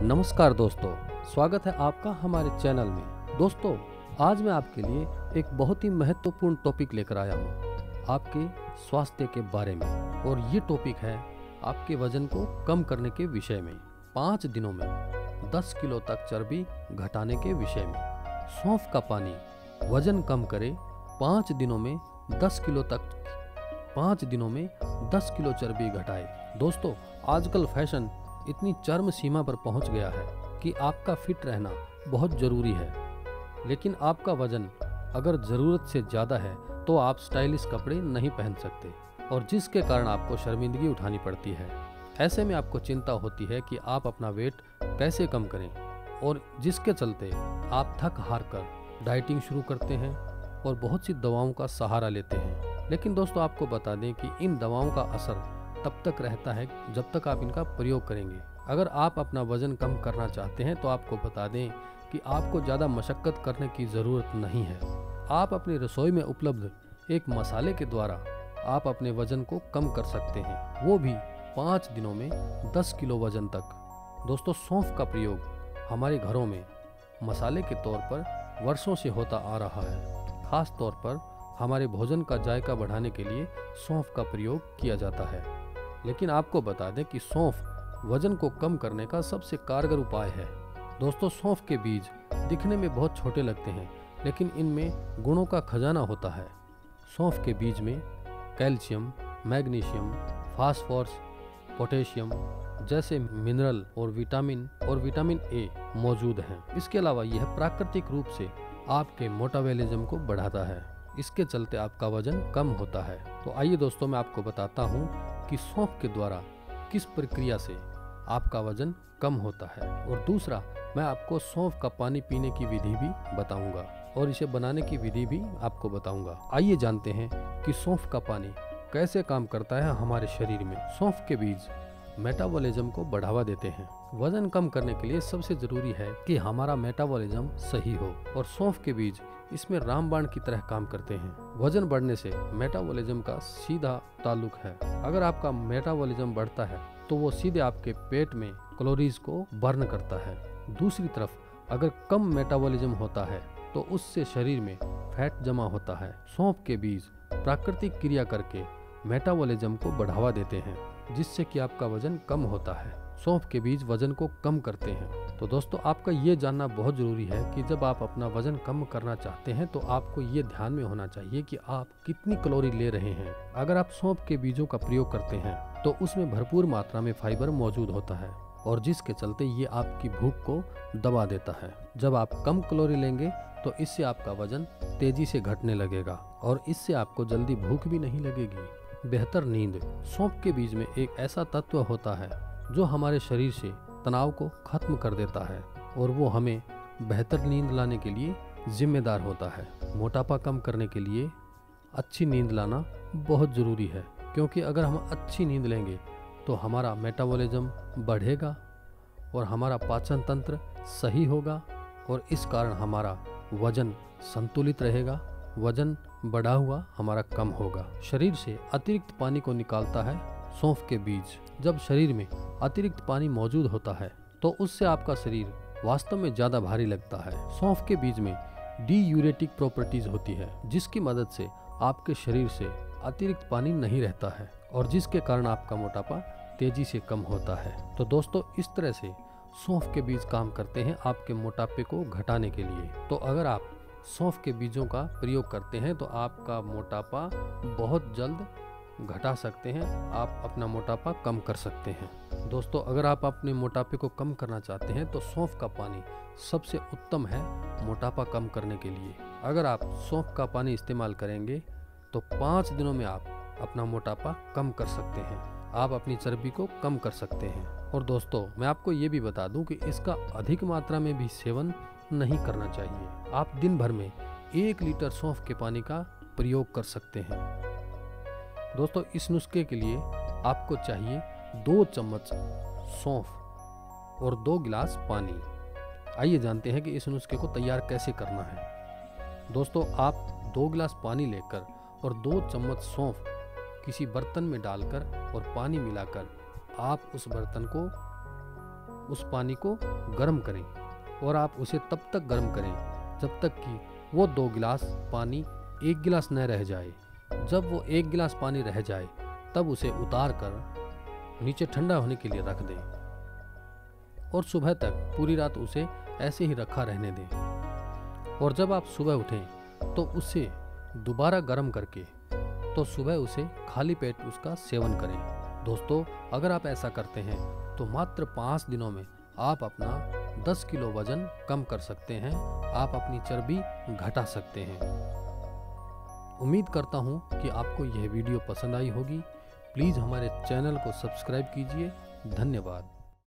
नमस्कार दोस्तों, स्वागत है आपका हमारे चैनल में। दोस्तों, आज मैं आपके लिए एक बहुत ही महत्वपूर्ण टॉपिक लेकर आया हूँ आपके स्वास्थ्य के बारे में। और ये टॉपिक है आपके वजन को कम करने के विषय में, 5 दिनों में 10 किलो तक चर्बी घटाने के विषय में। सौंफ का पानी वजन कम करे, 5 दिनों में 10 किलो चर्बी घटाए। दोस्तों, आजकल फैशन इतनी चरम सीमा पर पहुंच गया है कि आपका फिट रहना बहुत जरूरी है, लेकिन आपका वजन अगर जरूरत से ज्यादा है तो आप स्टाइलिश कपड़े नहीं पहन सकते और जिसके कारण आपको शर्मिंदगी उठानी पड़ती है। ऐसे में आपको चिंता होती है कि आप अपना वेट कैसे कम करें, और जिसके चलते आप थक हार कर डाइटिंग शुरू करते हैं और बहुत सी दवाओं का सहारा लेते हैं। लेकिन दोस्तों, आपको बता दें कि इन दवाओं का असर तब तक रहता है जब तक आप इनका प्रयोग करेंगे। अगर आप अपना वजन कम करना चाहते हैं तो आपको बता दें कि आपको ज़्यादा मशक्कत करने की ज़रूरत नहीं है। आप अपनी रसोई में उपलब्ध एक मसाले के द्वारा आप अपने वजन को कम कर सकते हैं, वो भी 5 दिनों में 10 किलो वजन तक। दोस्तों, सौंफ का प्रयोग हमारे घरों में मसाले के तौर पर वर्षों से होता आ रहा है। खास तौर पर हमारे भोजन का जायका बढ़ाने के लिए सौंफ का प्रयोग किया जाता है। लेकिन आपको बता दें कि सौंफ वजन को कम करने का सबसे कारगर उपाय है। दोस्तों, सौंफ के बीज दिखने में बहुत छोटे लगते हैं, लेकिन इनमें गुणों का खजाना होता है। सौंफ के बीज में कैल्शियम, मैग्नीशियम, फास्फोरस, पोटेशियम जैसे मिनरल और विटामिन ए मौजूद हैं। इसके अलावा यह प्राकृतिक रूप से आपके मेटाबॉलिज्म को बढ़ाता है। इसके चलते आपका वजन कम होता है। तो आइए दोस्तों, मैं आपको बताता हूँ कि सौंफ के द्वारा किस प्रक्रिया से आपका वजन कम होता है। और दूसरा, मैं आपको सौंफ का पानी पीने की विधि भी बताऊंगा और इसे बनाने की विधि भी आपको बताऊंगा। आइए जानते हैं कि सौंफ का पानी कैसे काम करता है हमारे शरीर में। सौंफ के बीज मेटाबॉलिज्म को बढ़ावा देते हैं। वजन कम करने के लिए सबसे जरूरी है कि हमारा मेटाबॉलिज्म सही हो, और सौंफ के बीज इसमें रामबाण की तरह काम करते हैं। वजन बढ़ने से मेटाबॉलिज्म का सीधा ताल्लुक है। अगर आपका मेटाबॉलिज्म बढ़ता है तो वो सीधे आपके पेट में कैलोरीज को बर्न करता है। दूसरी तरफ अगर कम मेटाबॉलिज्म होता है तो उससे शरीर में फैट जमा होता है। सौंफ के बीज प्राकृतिक क्रिया करके मेटाबॉलिज्म को बढ़ावा देते हैं, जिससे कि आपका वजन कम होता है। सौंफ के बीज वजन को कम करते हैं। तो दोस्तों, आपका ये जानना बहुत जरूरी है कि जब आप अपना वजन कम करना चाहते हैं तो आपको ये ध्यान में होना चाहिए कि आप कितनी कैलोरी ले रहे हैं। अगर आप सौंफ के बीजों का प्रयोग करते हैं तो उसमें भरपूर मात्रा में फाइबर मौजूद होता है, और जिसके चलते ये आपकी भूख को दबा देता है। जब आप कम कैलोरी लेंगे तो इससे आपका वजन तेजी से घटने लगेगा और इससे आपको जल्दी भूख भी नहीं लगेगी। बेहतर नींद। सौंफ के बीज में एक ऐसा तत्व होता है जो हमारे शरीर से तनाव को खत्म कर देता है, और वो हमें बेहतर नींद लाने के लिए जिम्मेदार होता है। मोटापा कम करने के लिए अच्छी नींद लाना बहुत ज़रूरी है, क्योंकि अगर हम अच्छी नींद लेंगे तो हमारा मेटाबॉलिज्म बढ़ेगा और हमारा पाचन तंत्र सही होगा, और इस कारण हमारा वजन संतुलित रहेगा। वजन बढ़ा हुआ हमारा कम होगा। शरीर से अतिरिक्त पानी को निकालता है सौंफ के बीज। जब शरीर में अतिरिक्त पानी मौजूद होता है तो उससे आपका शरीर वास्तव में ज्यादा भारी लगता है। सौंफ के बीज में डीयूरेटिक प्रॉपर्टीज होती है, जिसकी मदद से आपके शरीर से अतिरिक्त पानी नहीं रहता है, और जिसके कारण आपका मोटापा तेजी से कम होता है। तो दोस्तों, इस तरह से सौंफ के बीज काम करते हैं आपके मोटापे को घटाने के लिए। तो अगर आप सौंफ के बीजों का प्रयोग करते हैं तो आपका मोटापा बहुत जल्द घटा सकते हैं, आप अपना मोटापा कम कर सकते हैं। दोस्तों, अगर आप अपने मोटापे को कम करना चाहते हैं तो सौंफ का पानी सबसे उत्तम है मोटापा कम करने के लिए। अगर आप सौंफ का पानी इस्तेमाल करेंगे तो 5 दिनों में आप अपना मोटापा कम कर सकते हैं, आप अपनी चर्बी को कम कर सकते हैं। और दोस्तों, मैं आपको ये भी बता दूं कि इसका अधिक मात्रा में भी सेवन नहीं करना चाहिए। आप दिन भर में 1 लीटर सौंफ के पानी का प्रयोग कर सकते हैं। दोस्तों, इस नुस्खे के लिए आपको चाहिए 2 चम्मच सौंफ और 2 गिलास पानी। आइए जानते हैं कि इस नुस्खे को तैयार कैसे करना है। दोस्तों, आप 2 गिलास पानी लेकर और 2 चम्मच सौंफ किसी बर्तन में डालकर और पानी मिलाकर आप उस बर्तन को उस पानी को गर्म करें और आप उसे तब तक गर्म करें जब तक कि वो 2 गिलास पानी 1 गिलास न रह जाए। जब वो 1 गिलास पानी रह जाए तब उसे उतार कर नीचे ठंडा होने के लिए रख दें और सुबह तक पूरी रात उसे ऐसे ही रखा रहने दें। और जब आप सुबह उठें तो उसे दोबारा गर्म करके तो सुबह उसे खाली पेट उसका सेवन करें। दोस्तों, अगर आप ऐसा करते हैं तो मात्र 5 दिनों में आप अपना 10 किलो वजन कम कर सकते हैं, आप अपनी चर्बी घटा सकते हैं। उम्मीद करता हूं कि आपको यह वीडियो पसंद आई होगी। प्लीज़ हमारे चैनल को सब्सक्राइब कीजिए। धन्यवाद।